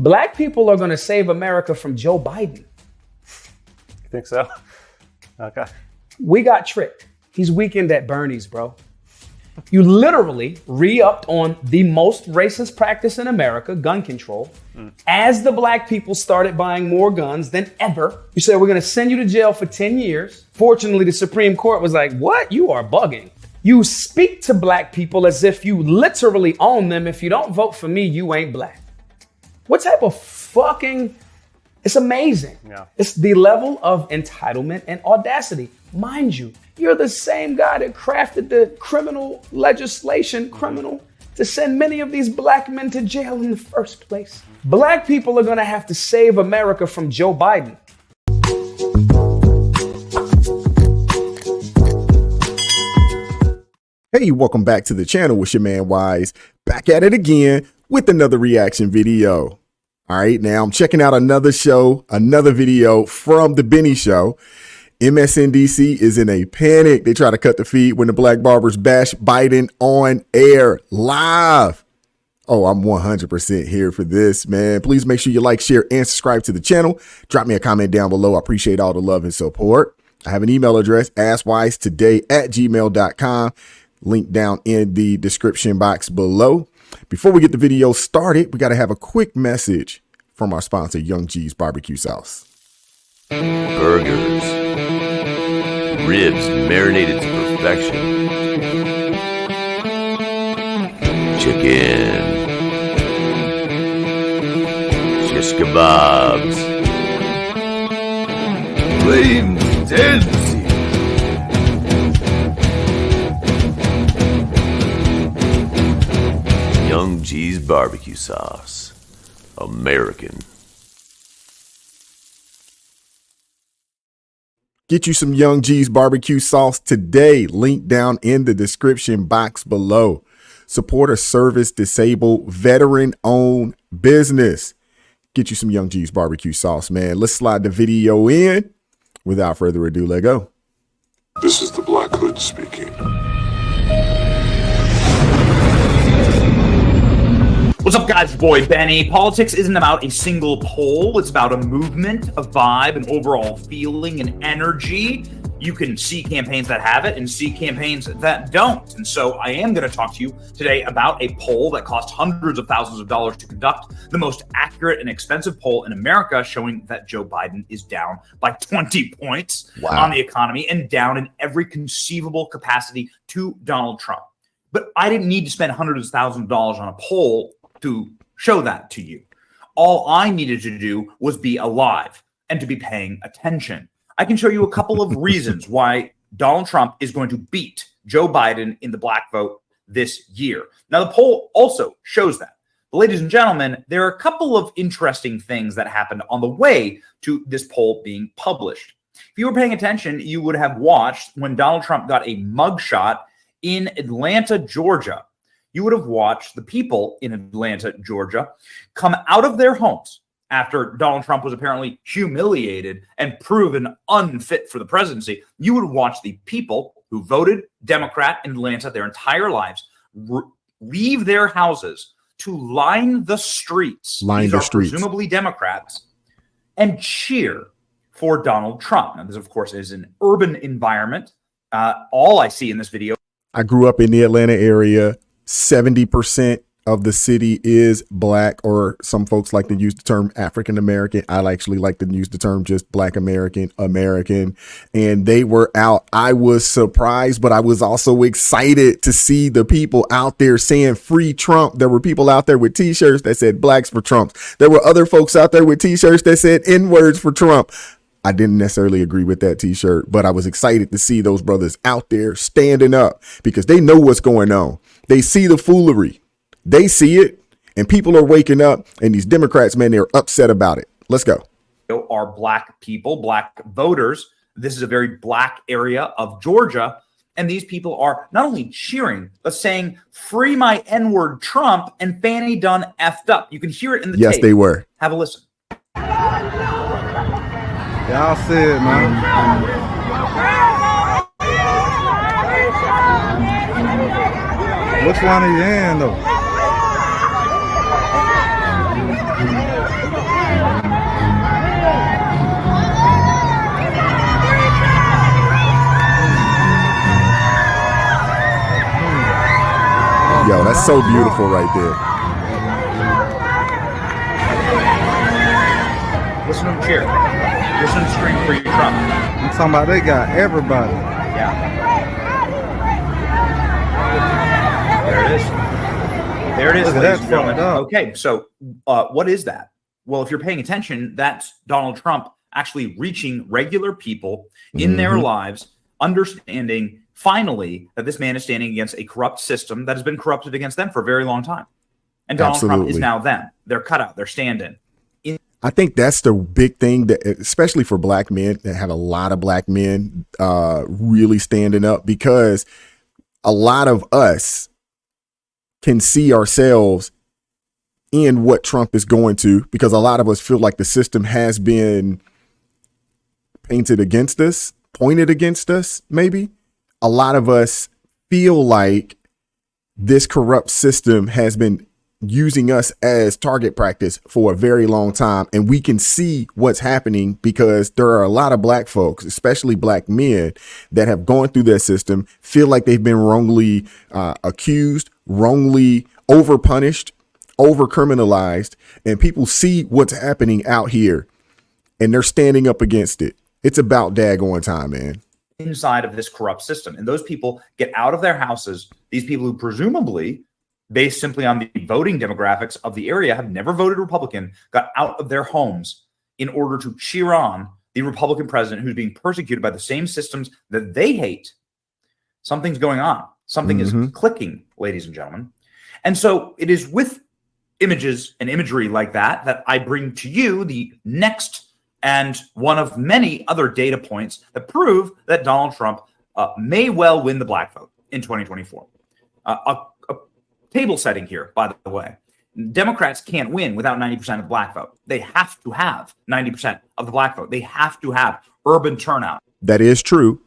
Black people are going to save America from Joe Biden. You think so? Okay. We got tricked. He's weakened at Bernie's, bro. You literally re-upped on the most racist practice in America, gun control. As the black people started buying more guns than ever, you said, we're going to send you to jail for 10 years. Fortunately, the Supreme Court was like, what? You are bugging. You speak to black people as if you literally own them. If you don't vote for me, you ain't black. What type of fucking... It's amazing. Yeah. It's the level of entitlement and audacity. Mind you, you're the same guy that crafted the criminal legislation, to send many of these black men to jail in the first place. Black people are going to have to save America from Joe Biden. Hey, welcome back to the channel. It's your man Wise, back at it again with another reaction video. All right, now I'm checking out another show, another video from the Benny Show. MSNBC is in a panic. They try to cut the feed when the black barbers bash Biden on air live. Oh, I'm 100% here for this, man. Please make sure you like, share, and subscribe to the channel. Drop me a comment down below. I appreciate all the love and support. I have an email address, askwisetoday@gmail.com. Link down in the description box below. Before we get the video started, we got to have a quick message from our sponsor, Young G's Barbecue Sauce. Burgers, ribs marinated to perfection, chicken, shish kebabs, plain tendency. Young G's Barbecue Sauce, American. Get you some Young G's Barbecue Sauce today. Link down in the description box below. Support a service-disabled, veteran-owned business. Get you some Young G's Barbecue Sauce, man. Let's slide the video in. Without further ado, let go. This is the Black Hood speaking. What's up, guys? Your boy Benny. Politics isn't about a single poll. It's about a movement, a vibe, an overall feeling and energy. You can see campaigns that have it and see campaigns that don't. And so I am going to talk to you today about a poll that cost hundreds of thousands of dollars to conduct, the most accurate and expensive poll in America, showing that Joe Biden is down by 20 points on the economy and down in every conceivable capacity to Donald Trump. But I didn't need to spend hundreds of thousands of dollars on a poll to show that to you. All I needed to do was be alive and to be paying attention. I can show you a couple of reasons why Donald Trump is going to beat Joe Biden in the black vote this year. Now, the poll also shows that. But ladies and gentlemen, there are a couple of interesting things that happened on the way to this poll being published. If you were paying attention, you would have watched when Donald Trump got a mugshot in Atlanta, Georgia. You would have watched the people in Atlanta, Georgia, come out of their homes after Donald Trump was apparently humiliated and proven unfit for the presidency. You would watch the people who voted Democrat in Atlanta their entire lives leave their houses to line the streets. These are presumably Democrats, and cheer for Donald Trump. Now, this, of course, is an urban environment. All I see in this video. I grew up in the Atlanta area. 70% of the city is black, or some folks like to use the term African American. I actually like to use the term just Black American, and they were out. I was surprised, but I was also excited to see the people out there saying free Trump. There were people out there with t-shirts that said blacks for Trump. There were other folks out there with t-shirts that said N-words for Trump. I didn't necessarily agree with that t-shirt, but I was excited to see those brothers out there standing up because they know what's going on. They see the foolery. They see it, and people are waking up, and these Democrats, man, they're upset about it. Let's go. Are black people, black voters. This is a very black area of Georgia, and these people are not only cheering, but saying, free my N-word Trump, and Fanny done effed up. You can hear it in the tape. Yes, they were. Have a listen. Y'all see it, man. Which one are you in, though? That's so beautiful right there. Listen to them cheer. Listen to them scream for your Trump. I'm talking about they got everybody. Yeah. There it is. There it is, Look at ladies that and gentlemen. fucked up. Okay, so what is that? Well, if you're paying attention, that's Donald Trump actually reaching regular people in their lives, understanding finally that this man is standing against a corrupt system that has been corrupted against them for a very long time. And Donald Trump is now them. They're cut out. They're stand-in. I think that's the big thing that, especially for black men, that have a lot of black men really standing up, because a lot of us can see ourselves in what Trump is going to, because a lot of us feel like the system has been painted against us, pointed against us. Maybe a lot of us feel like this corrupt system has been using us as target practice for a very long time. And we can see what's happening because there are a lot of black folks, especially black men, that have gone through that system, feel like they've been wrongly accused, wrongly overpunished, over criminalized, and people see what's happening out here and they're standing up against it. It's about daggone time, man. Inside of this corrupt system. And those people get out of their houses. These people who presumably, based simply on the voting demographics of the area, have never voted Republican, got out of their homes in order to cheer on the Republican president who's being persecuted by the same systems that they hate. Something's going on. Something is clicking, ladies and gentlemen. And so it is with images and imagery like that that I bring to you the next and one of many other data points that prove that Donald Trump may well win the black vote in 2024. A table setting here, by the way. Democrats can't win without 90% of the black vote. They have to have 90% of the black vote. They have to have urban turnout. That is true.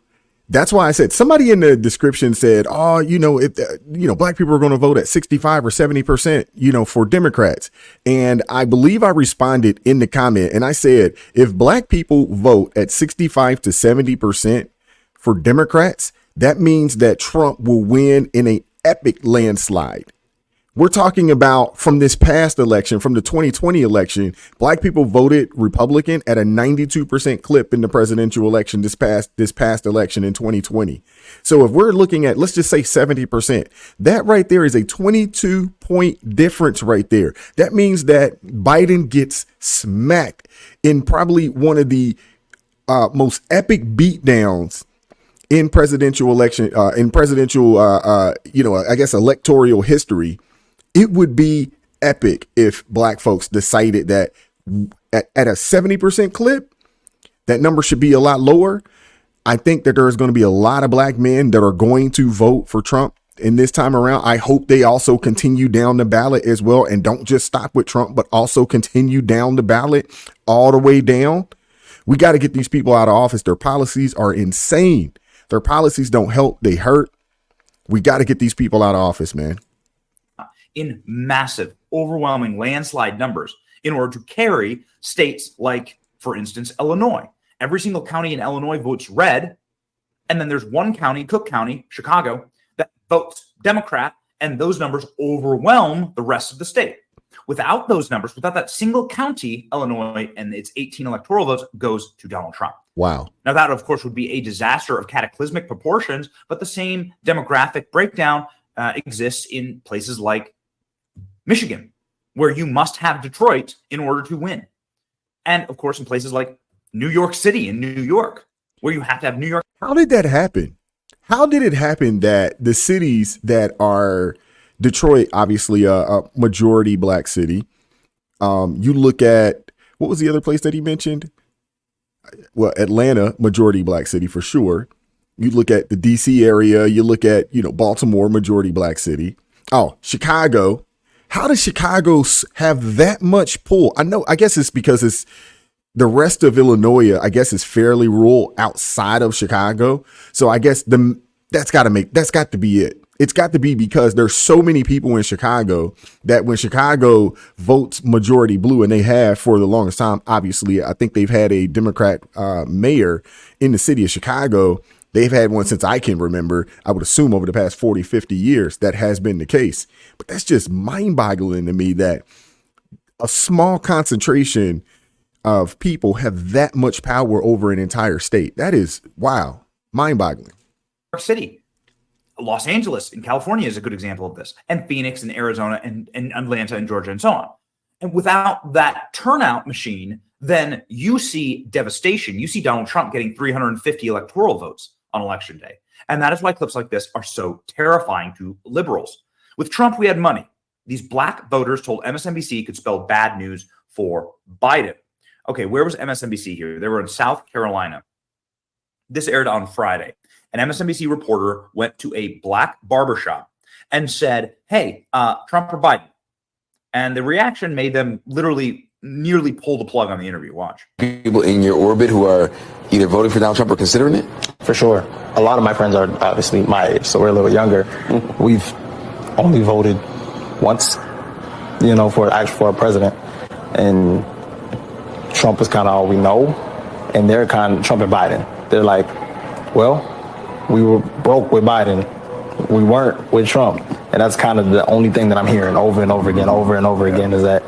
That's why I said, somebody in the description said, oh, black people are going to vote at 65 or 70%, for Democrats. And I believe I responded in the comment and I said, if black people vote at 65 to 70% for Democrats, that means that Trump will win in an epic landslide. We're talking about from this past election, from the 2020 election, black people voted Republican at a 92% clip in the presidential election this past election in 2020. So if we're looking at, let's just say 70%, that right there is a 22-point difference right there. That means that Biden gets smacked in probably one of the most epic beatdowns in presidential election, electoral history. It would be epic if black folks decided that at a 70% clip, that number should be a lot lower. I think that there's going to be a lot of black men that are going to vote for Trump in this time around. I hope they also continue down the ballot as well, and don't just stop with Trump, but also continue down the ballot all the way down. We got to get these people out of office. Their policies are insane. Their policies don't help. They hurt. We got to get these people out of office, man. In massive, overwhelming landslide numbers in order to carry states like, for instance, Illinois. Every single county in Illinois votes red. And then there's one county, Cook County, Chicago, that votes Democrat. And those numbers overwhelm the rest of the state. Without those numbers, without that single county, Illinois and its 18 electoral votes goes to Donald Trump. Wow. Now, that, of course, would be a disaster of cataclysmic proportions. But the same demographic breakdown exists in places like Michigan, where you must have Detroit in order to win. And of course, in places like New York City and New York, where you have to have New York. How did that happen? How did it happen that the cities that are Detroit, obviously a majority black city, you look at, what was the other place that he mentioned? Well, Atlanta, majority black city for sure. You look at the DC area, you look at, Baltimore, majority black city. Oh, Chicago. How does Chicago have that much pull? I guess it's because it's the rest of Illinois, I guess, is fairly rural outside of Chicago. So I guess that's got to be it. It's got to be because there's so many people in Chicago that when Chicago votes majority blue, and they have for the longest time, obviously, I think they've had a Democrat mayor in the city of Chicago, They've had one since I can remember. I would assume over the past 40, 50 years that has been the case. But that's just mind-boggling to me that a small concentration of people have that much power over an entire state. That is, wow, mind-boggling. York City, Los Angeles in California is a good example of this, and Phoenix and Arizona and Atlanta and Georgia and so on. And without that turnout machine, then you see devastation. You see Donald Trump getting 350 electoral votes on election day. And that is why clips like this are so terrifying to liberals. With Trump, we had money. These black voters told MSNBC could spell bad news for Biden. Okay, where was MSNBC here? They were in South Carolina. This aired on Friday. An MSNBC reporter went to a black barbershop and said, hey, Trump or Biden? And the reaction made them literally nearly pull the plug on the interview. Watch. People in your orbit who are either voting for Donald Trump or considering it? For sure. A lot of my friends are obviously my age, so we're a little younger. We've only voted once, for a president. And Trump is kind of all we know. And they're kind of Trump and Biden. They're like, well, we were broke with Biden. We weren't with Trump. And that's kind of the only thing that I'm hearing over and over again is that,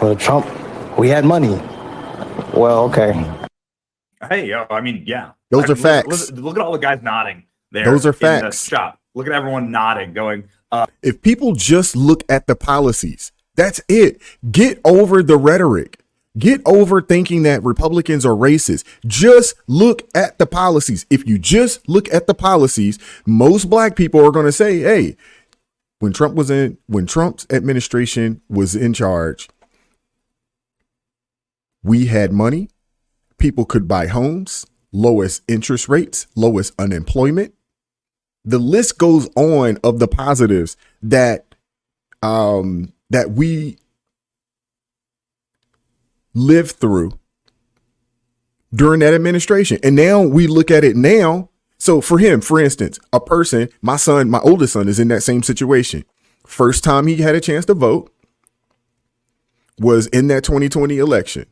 well, Trump, we had money. Well, okay. Hey, I mean, yeah. Those are facts. Look at all the guys nodding there. Those are in facts. The shop. Look at everyone nodding, going, if people just look at the policies, that's it. Get over the rhetoric. Get over thinking that Republicans are racist. Just look at the policies. If you just look at the policies, most black people are going to say, hey, when Trump's administration was in charge, we had money. People could buy homes, lowest interest rates, lowest unemployment. The list goes on of the positives that we lived through during that administration. And now we look at it now. So for him, for instance, a person, my oldest son is in that same situation. First time he had a chance to vote was in that 2020 election.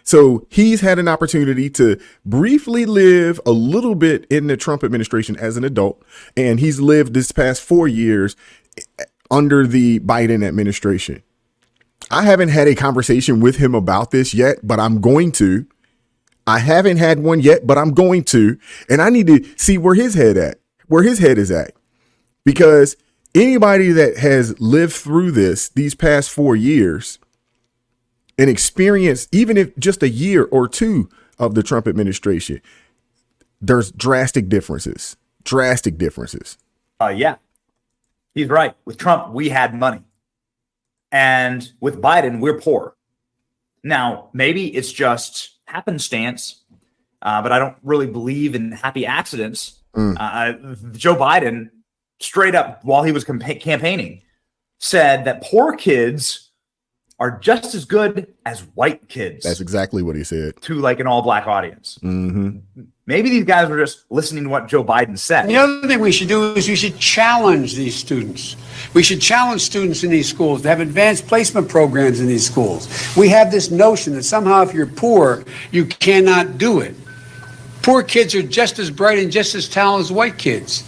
So he's had an opportunity to briefly live a little bit in the Trump administration as an adult. And he's lived this past 4 years under the Biden administration. I haven't had a conversation with him about this yet, but I'm going to. I haven't had one yet, but I'm going to. And I need to see where his head is at. Because anybody that has lived through these past 4 years and experienced, even if just a year or two of the Trump administration, there's drastic differences. Yeah, he's right. With Trump, we had money. And with Biden, we're poor. Now, maybe it's just happenstance, but I don't really believe in happy accidents. Joe Biden, straight up while he was campaigning, said that poor kids are just as good as white kids. That's exactly what he said. To like an all-black audience. Mm-hmm. Maybe these guys were just listening to what Joe Biden said. The other thing we should do is we should challenge these students. We should challenge students in these schools to have advanced placement programs in these schools. We have this notion that somehow if you're poor, you cannot do it. Poor kids are just as bright and just as talented as white kids.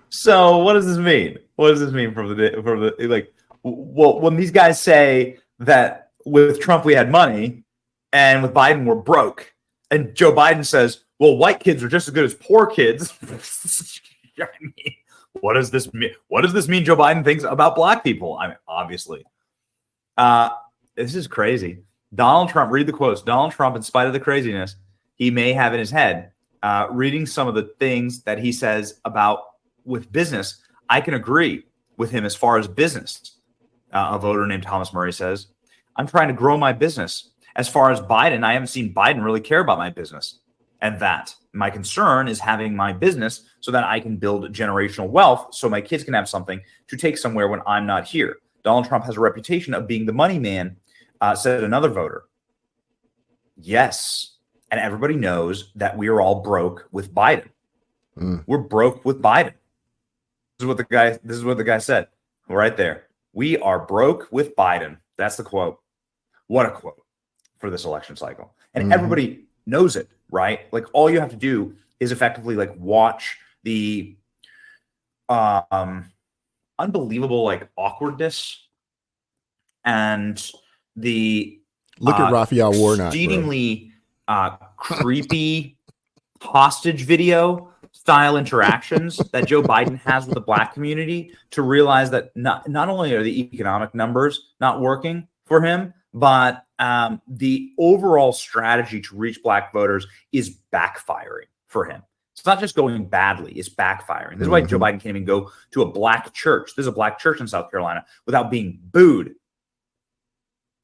So what does this mean? What does this mean from the like? Well, when these guys say that with Trump we had money and with Biden we're broke, and Joe Biden says, well, white kids are just as good as poor kids. I mean, what does this mean? What does this mean Joe Biden thinks about black people? I mean, obviously. This is crazy. Donald Trump, read the quotes. Donald Trump, in spite of the craziness he may have in his head, reading some of the things that he says about with business, I can agree with him as far as business. A voter named Thomas Murray says, I'm trying to grow my business. As far as Biden, I haven't seen Biden really care about my business. And that my concern is having my business so that I can build generational wealth so my kids can have something to take somewhere when I'm not here. Donald Trump has a reputation of being the money man, said another voter. Yes. And everybody knows that we are all broke with Biden. We're broke with Biden. This is what the guy said right there. We are broke with Biden. That's the quote. What a quote. for this election cycle. And everybody knows it, right? Like all you have to do is effectively like watch the unbelievable like awkwardness and the look at Raphael Warnock, exceedingly creepy hostage video style interactions that Joe Biden has with the black community to realize that not only are the economic numbers not working for him, but the overall strategy to reach black voters is backfiring for him. It's not just going badly, it's backfiring. This is why Joe Biden can't even go to a black church. There's a black church in South Carolina without being booed.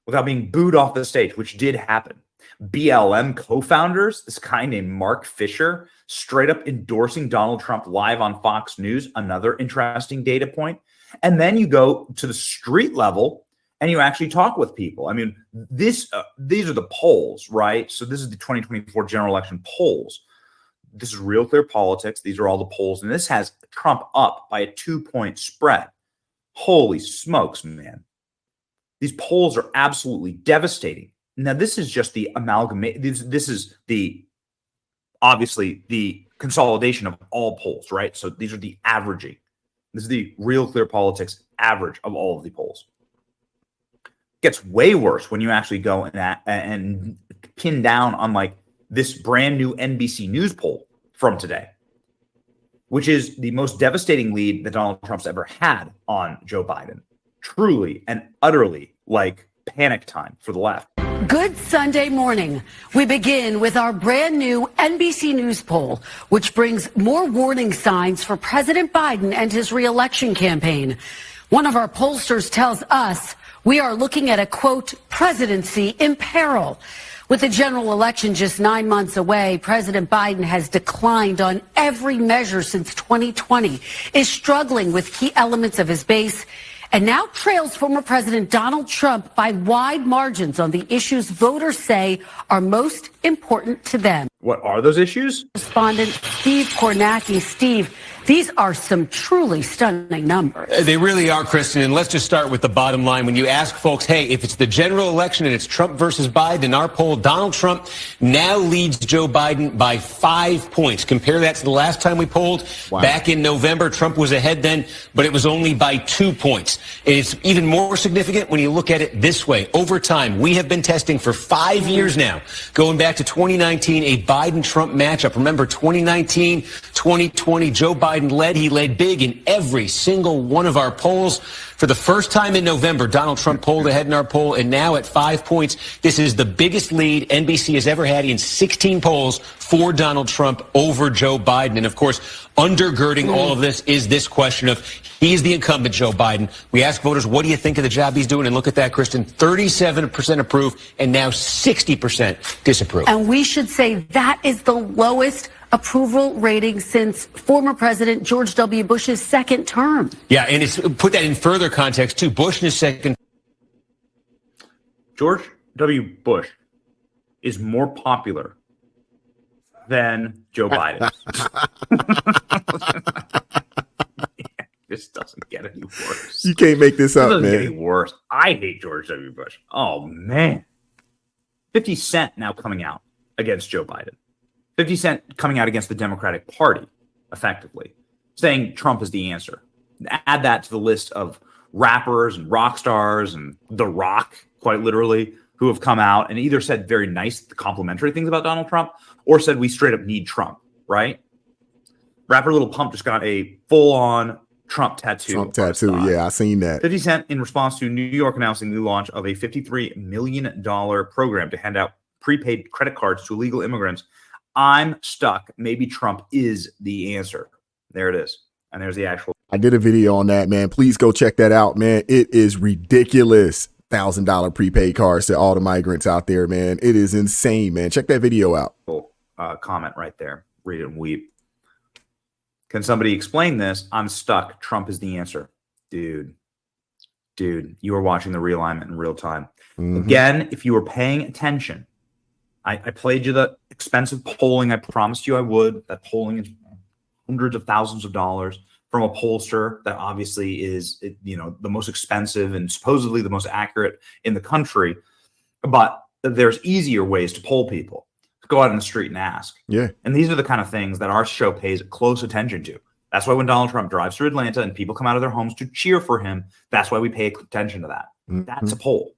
Without being booed off the stage, which did happen. BLM co-founders, this guy named Mark Fisher, straight up endorsing Donald Trump live on Fox News, another interesting data point. And then you go to the street level and you actually talk with people. I mean, these are the polls, right? So this is the 2024 general election polls. This is Real Clear Politics. These are all the polls. And this has Trump up by a 2-point spread. Holy smokes, man. These polls are absolutely devastating. Now, this is just the amalgamate. This is obviously the consolidation of all polls, right? So these are the averaging. This is the Real Clear Politics average of all of the polls. It gets way worse when you actually go and pin down on like this brand new NBC News poll from today, which is the most devastating lead that Donald Trump's ever had on Joe Biden. Truly and utterly like panic time for the left. Good Sunday morning. We begin with our brand new NBC News poll, which brings more warning signs for President Biden and his re-election campaign. One of our pollsters tells us we are looking at a, quote, presidency in peril. With the general election just 9 months away, President Biden has declined on every measure since 2020, is struggling with key elements of his base, and now trails former President Donald Trump by wide margins on the issues voters say are most important to them. What are those issues? Respondent Steve Kornacki. Steve, these are some truly stunning numbers. They really are, Kristen. And let's just start with the bottom line. When you ask folks, hey, if it's the general election and it's Trump versus Biden, in our poll, Donald Trump now leads Joe Biden by 5 points. Compare that to the last time we polled. Wow. Back in November, Trump was ahead then, but it was only by 2 points. And it's even more significant when you look at it this way. Over time, we have been testing for 5 years now, going back to 2019, a Biden-Trump matchup. Remember, 2019, 2020, Joe Biden led. He led big in every single one of our polls. For the first time in November, Donald Trump polled ahead in our poll, and now at 5 points, this is the biggest lead NBC has ever had in 16 polls for Donald Trump over Joe Biden. And of course, undergirding all of this is this question of he's the incumbent, Joe Biden. We ask voters, what do you think of the job he's doing? And look at that, Kristen, 37% approve and now 60% disapprove. And we should say that is the lowest approval rating since former President George W. Bush's second term. Yeah, and it's put that in further context, too. Bush in his second. George W. Bush is more popular than Joe Biden. This doesn't get any worse. You can't make this up, man. It doesn't get any worse. I hate George W. Bush. Oh, man. 50 Cent now coming out against Joe Biden. 50 Cent coming out against the Democratic Party, effectively, saying Trump is the answer. Add that to the list of rappers and rock stars and The Rock, quite literally, who have come out and either said very nice, complimentary things about Donald Trump or said we straight up need Trump, right? Rapper Lil Pump just got a full-on Trump tattoo. Trump tattoo, yeah, I seen that. 50 Cent in response to New York announcing the launch of a $53 million program to hand out prepaid credit cards to illegal immigrants. I'm stuck. Maybe Trump is the answer. There it is. And there's the actual. I did a video on that, man. Please go check that out, man. It is ridiculous. $1,000 prepaid cards to all the migrants out there, man. It is insane, man. Check that video out. Comment right there. Read it and weep. Can somebody explain this? I'm stuck. Trump is the answer. Dude, you are watching the realignment in real time. Again, if you were paying attention, I played you the expensive polling I promised you I would. That polling is hundreds of thousands of dollars from a pollster that obviously is, the most expensive and supposedly the most accurate in the country. But there's easier ways to poll people. Go out in the street and ask. Yeah. And these are the kind of things that our show pays close attention to. That's why when Donald Trump drives through Atlanta and people come out of their homes to cheer for him, that's why we pay attention to that. That's a poll.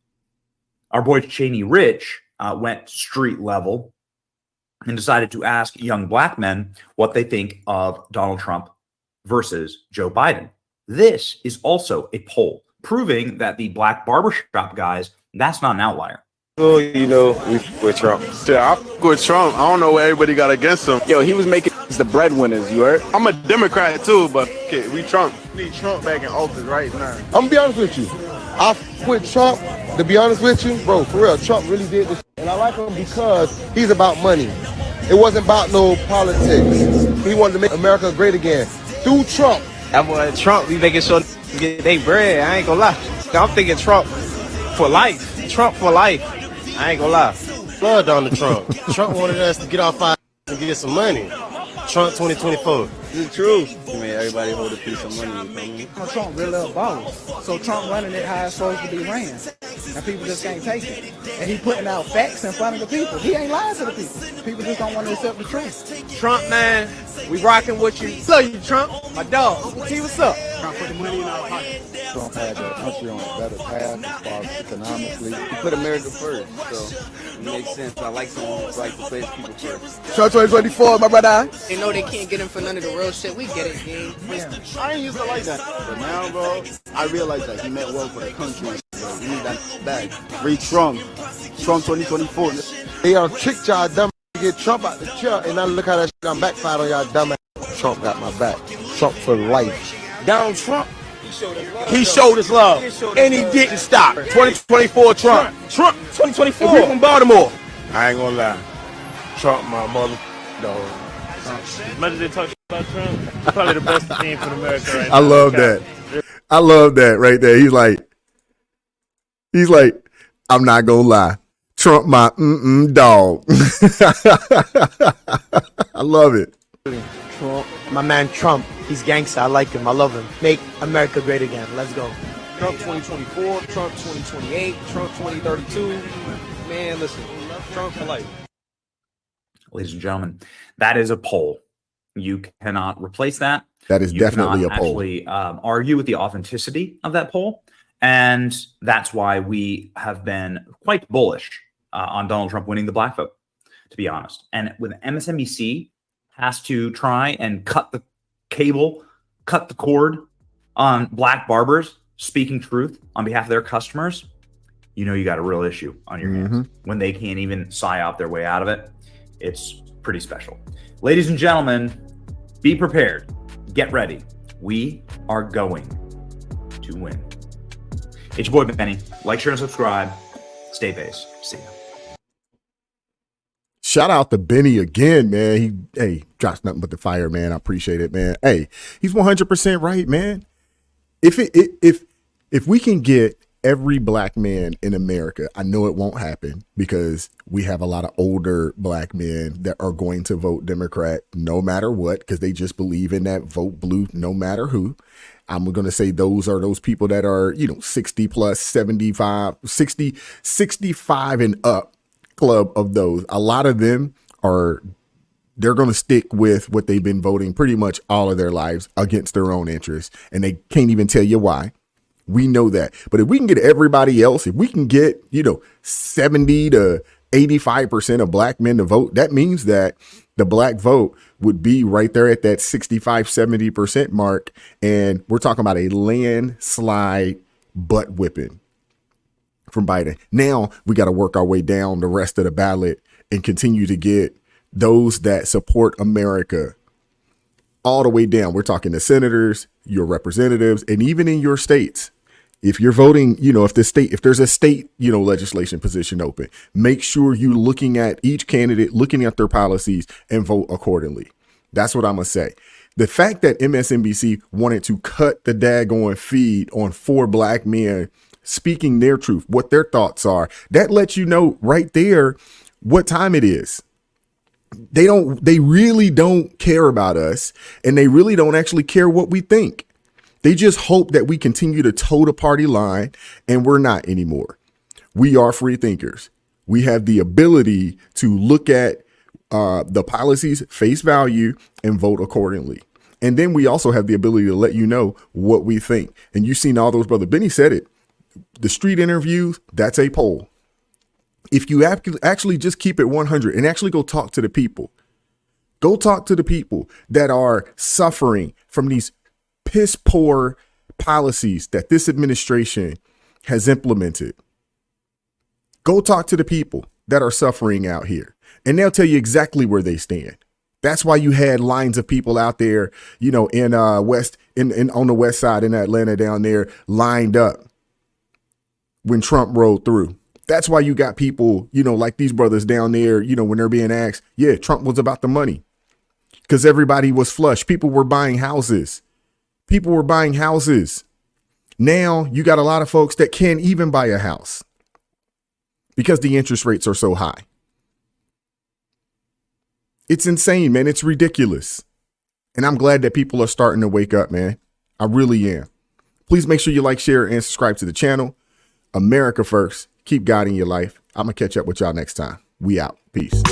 Our boy Cheney Rich went street level and decided to ask young black men what they think of Donald Trump versus Joe Biden. This is also a poll proving that the black barbershop guys, that's not an outlier. Oh, you know, with Trump. Yeah, I with Trump. I don't know what everybody got against him. Yo, he was making the breadwinners, you heard? I'm a Democrat too, but okay, we Trump. We need Trump back in office right now. I'm gonna be honest with you. I with Trump, to be honest with you, bro, for real, Trump really did this. And I like him because he's about money. It wasn't about no politics. He wanted to make America great again. Through Trump. That boy Trump, we making sure to get they bread. I ain't gonna lie. I'm thinking Trump for life. Trump for life. I ain't gonna lie. Love Donald Trump. Trump wanted us to get off our and get some money. Trump 2024. It's the truth. I mean, everybody hold a piece of money. You know what Trump really a boss. So Trump running it how it's supposed to be ran. And people just can't take it. And he putting out facts in front of the people. He ain't lying to the people. People just don't want to accept the truth. Trump, man, we rocking with you. Love you, Trump. My dog. See what's up. Trump put the money in our pocket. Trump had the country on a better path as far as economically. He put America first, so it makes sense. I like someone who like to place people first. Trump 2024, my brother. They know they can't get him for none of the real shit. We get it, gang. Yeah. I ain't used to like that. But now, bro, I realize that he meant well for the country. Bro. We need that back. Free Trump. Trump 2024. They tricked y'all dumb to get Trump out the chair, and now look how that shit done backfired on y'all dumb ass. Trump got my back. Trump for life. Donald Trump. He showed us love, and he didn't stop. 2024 Trump. Trump 2024. We from Baltimore. I ain't gonna lie. Trump, my mother, dog. As much as they talk about Trump, he's probably the best team for America right now. I love that. I love that right there. He's like, I'm not gonna lie. Trump, my dog. I love it. Trump, my man Trump, he's gangsta. I like him. I love him. Make America great again. Let's go. Trump 2024, Trump 2028, Trump 2032. Man, listen, Trump for life. Ladies and gentlemen, that is a poll. You cannot replace that. That is definitely a poll. Actually, argue with the authenticity of that poll, and that's why we have been quite bullish on Donald Trump winning the black vote, to be honest. And when MSNBC has to try and cut the cable, cut the cord on black barbers speaking truth on behalf of their customers, you know you got a real issue on your hands. When they can't even psyop their way out of it, it's pretty special. Ladies and gentlemen, be prepared. Get ready. We are going to win. It's your boy Benny. Like, share, and subscribe. Stay base. See ya. Shout out to Benny again, man. He drops nothing but the fire, man. I appreciate it, man. Hey, he's 100% right, man. If we can get every black man in America, I know it won't happen because we have a lot of older black men that are going to vote Democrat no matter what, because they just believe in that vote blue no matter who. I'm going to say those are those people that are, 60 plus, 75, 60, 65 and up club of those. A lot of them they're going to stick with what they've been voting pretty much all of their lives against their own interests. And they can't even tell you why. We know that. But if we can get everybody else, if we can get, 70 to 85% of black men to vote, that means that the black vote would be right there at that 65, 70% mark. And we're talking about a landslide butt whipping from Biden. Now we got to work our way down the rest of the ballot and continue to get those that support America all the way down. We're talking the senators, your representatives, and even in your states. If you're voting, if there's a state, legislation position open, make sure you're looking at each candidate, looking at their policies and vote accordingly. That's what I'm going to say. The fact that MSNBC wanted to cut the daggone feed on 4 black men speaking their truth, what their thoughts are, that lets you know right there what time it is. They really don't care about us, and they really don't actually care what we think. They just hope that we continue to toe the party line, and we're not anymore. We are free thinkers. We have the ability to look at the policies face value and vote accordingly. And then we also have the ability to let you know what we think. And you've seen all those, brother Benny said it. The street interviews, that's a poll. If you actually just keep it 100 and actually go talk to the people, go talk to the people that are suffering from these piss poor policies that this administration has implemented. Go talk to the people that are suffering out here, and they'll tell you exactly where they stand. That's why you had lines of people out there, you know, in on the west side in Atlanta down there lined up when Trump rolled through. That's why you got people, you know, like these brothers down there, you know, when they're being asked, yeah, Trump was about the money because everybody was flush. People were buying houses. People were buying houses. Now you got a lot of folks that can't even buy a house because the interest rates are so high. It's insane, man. It's ridiculous. And I'm glad that people are starting to wake up, man. I really am. Please make sure you like, share, and subscribe to the channel. America first. Keep guiding your life. I'm going to catch up with y'all next time. We out. Peace.